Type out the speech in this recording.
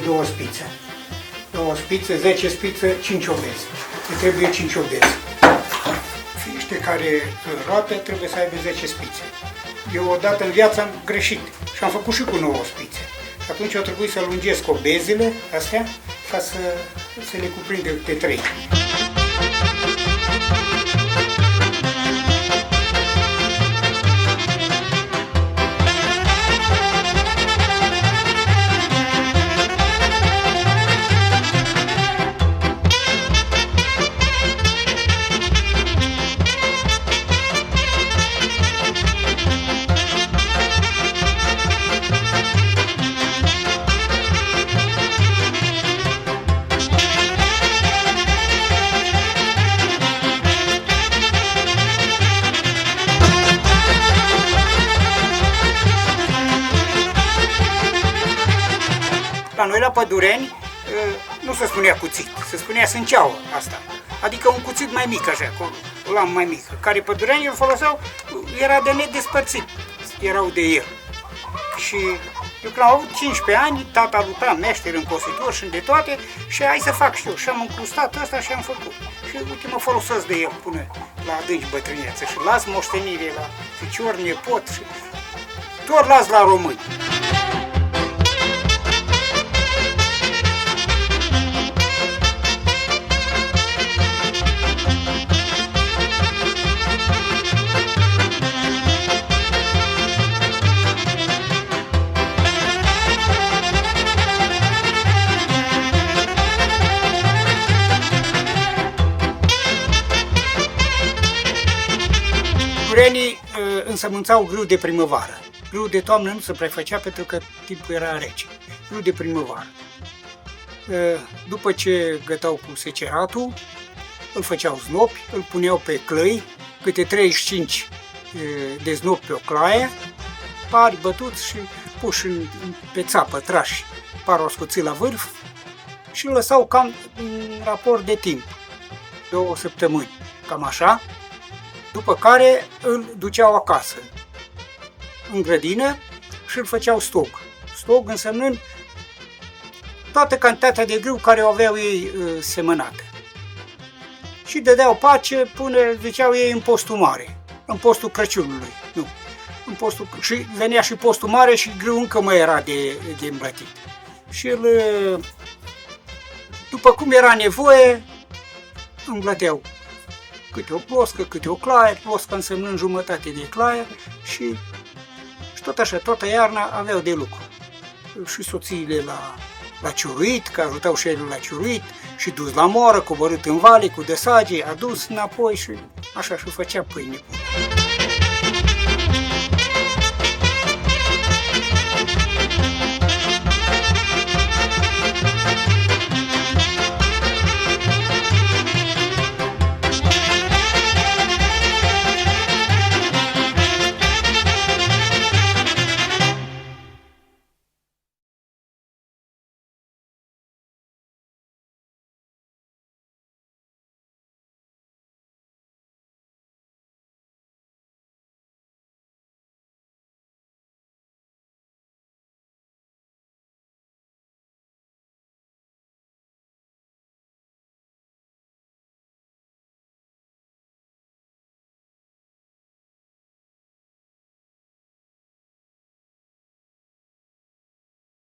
două spițe. Două spițe, 10 spițe, 5 obezi. Îi trebuie 5 obezi. Fiște care roată trebuie să aibă 10 spițe. Eu odată în viață am greșit și am făcut și cu 9 spițe. Și atunci eu trebuie să lungesc obezile astea ca să se le cuprinde de 3. La noi, la pădureni, nu se spunea cuțit, se spunea sânceaua asta. Adică un cuțit mai mic, așa, o lamă mai mică, care pădurenii îl foloseau, era de nedespărțit, erau de el. Și eu când am avut 15 ani, tata luta meșter, încositor și de toate și hai să fac și eu. Și am încrustat ăsta și am făcut. Și uite, mă folosesc de el până la adânci bătrânețe și las moștenire la ficior, nepot și tot las la români. Pădurenii însămânțau grâu de primăvară. Grâu de toamnă nu se prefăcea pentru că timpul era rece. Grâu de primăvară. După ce gătau cu seceratul, îl făceau znopi, îl puneau pe clăi, câte 35 de znopi pe o claie, pari bătuți și puși pe țapă, trași, parul ascuțit la vârf și îl lăsau cam în raport de timp, 2 săptămâni, cam așa. După care îl duceau acasă, în grădină, și îl făceau stog. Stog însemnând toată cantitatea de grâu care o aveau ei semănată. Și dădeau pace până, ziceau ei, în postul mare, în postul Crăciunului. Nu. În postul, și venea și postul mare și grâu încă mai era de îmblătit. Și el, după cum era nevoie, îmblăteau câte o ploscă, câte o claie, ploscă însemnând jumătate de claie și tot așa, toată iarna aveau de lucru. Și soțiile la ciuruit, că ajutau și ele la ciuruit, și dus la moră, coborât în vale cu desage, adus înapoi și așa și făcea pâine.